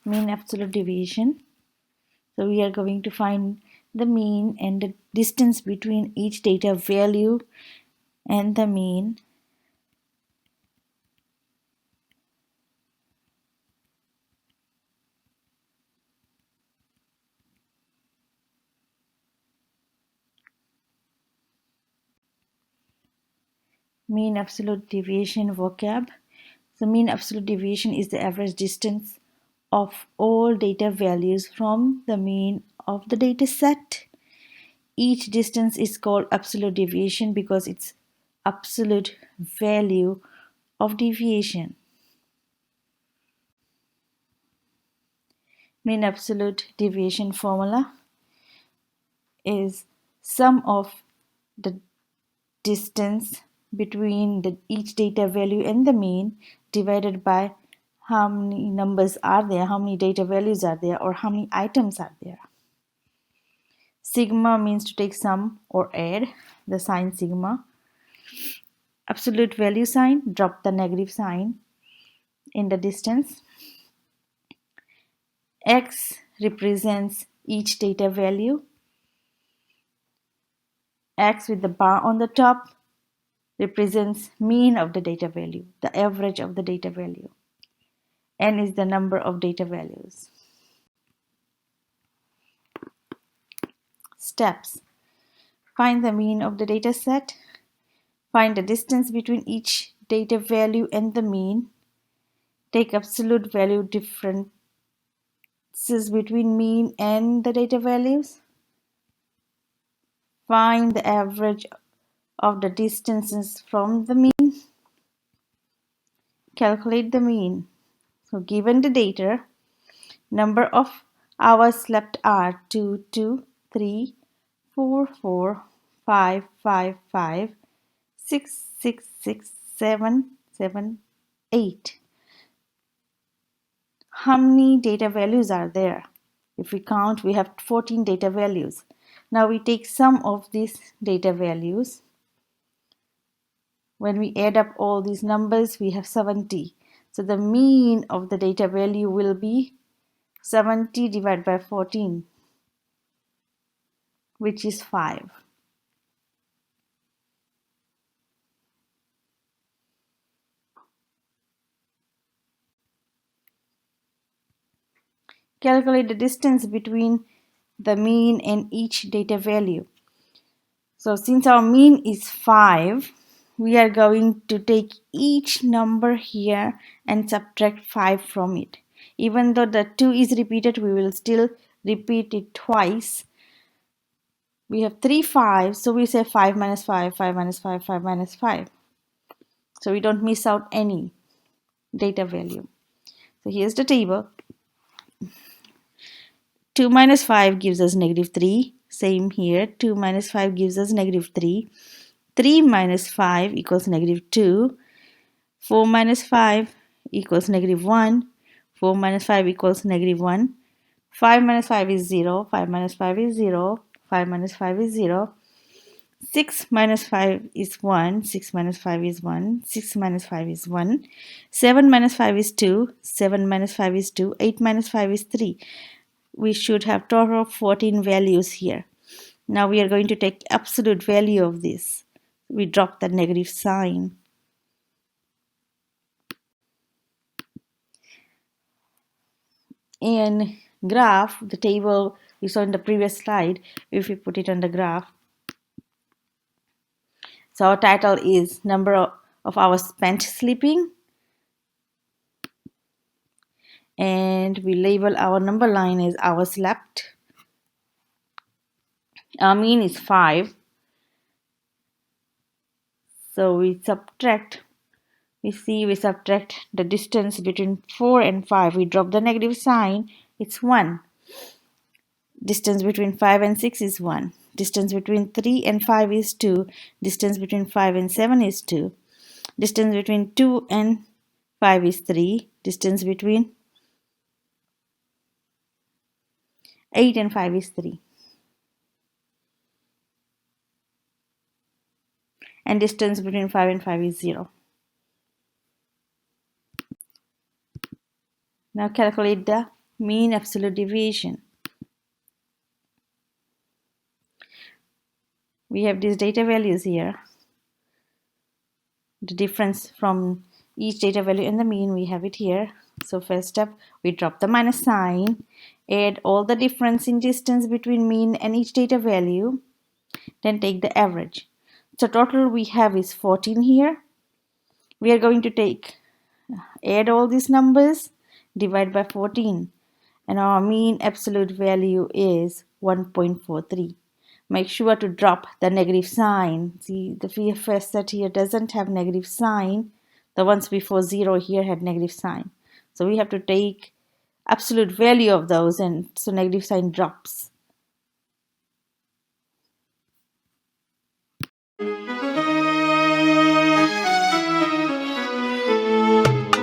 mean absolute deviation. So we are going to find the mean and the distance between each data value and the mean. Mean absolute deviation vocab. So mean absolute deviation is the average distance of all data values from the mean of the data set. Each distance is called absolute deviation because it's absolute value of deviation. Mean absolute deviation formula is sum of the distance between each data value and the mean divided by how many numbers are there, how many data values are there, or how many items are there. Sigma means to take sum or add, the sign sigma. Absolute value sign, drop the negative sign in the distance. X represents each data value. X with the bar on the top represents mean of the data value, the average of the data value. N is the number of data values. Steps. Find the mean of the data set. Find the distance between each data value and the mean. Take absolute value differences between mean and the data values. Find the average of the distances from the mean. Calculate the mean. So given the data, number of hours slept are 2, 2, 3, 4, 4, 5, 5, 5, 6, 6, 6, 7, 7, 8. How many data values are there? If we count, we have 14 data values. Now we take sum of these data values. When we add up all these numbers, we have 70. So the mean of the data value will be 70 divided by 14, which is 5. Calculate the distance between the mean and each data value. So since our mean is 5, we are going to take each number here and subtract 5 from it. Even though the 2 is repeated, we will still repeat it twice. We have 3 5s, so we say 5 minus 5, 5 minus 5, 5 minus 5. So we don't miss out any data value. So here's the table. 2 minus 5 gives us negative 3. Same here. 2 minus 5 gives us negative 3. 3 minus 5 equals negative 2. 4 minus 5 equals negative 1. 4 minus 5 equals negative 1. 5 minus 5 is 0. 5 minus 5 is 0. 5 minus 5 is 0. 6 minus 5 is 1. 6 minus 5 is 1. 6 minus 5 is 1. 7 minus 5 is 2. 7 minus 5 is 2. 8 minus 5 is 3. We should have total of 14 values here. Now we are going to take absolute value of this. We drop the negative sign. In graph, the table we saw in the previous slide, if we put it on the graph. So our title is number of hours spent sleeping. And we label our number line as hours slept. Our mean is 5. So we subtract the distance between 4 and 5. We drop the negative sign. It's 1. Distance between 5 and 6 is 1. Distance between 3 and 5 is 2. Distance between 5 and 7 is 2. Distance between 2 and 5 is 3. Distance between 8 and 5 is 3. And distance between 5 and 5 is 0. Now calculate the Mean absolute deviation. We have these data values here. The difference from each data value and the mean, we have it here. So first step, we drop the minus sign, add all the difference in distance between mean and each data value, then take the average. So total we have is 14 here. We are going to add all these numbers, divide by 14, and our mean absolute value is 1.43. Make sure to drop the negative sign. See, the VFS set here doesn't have negative sign. The ones before 0 here had negative sign. So we have to take absolute value of those, and so negative sign drops.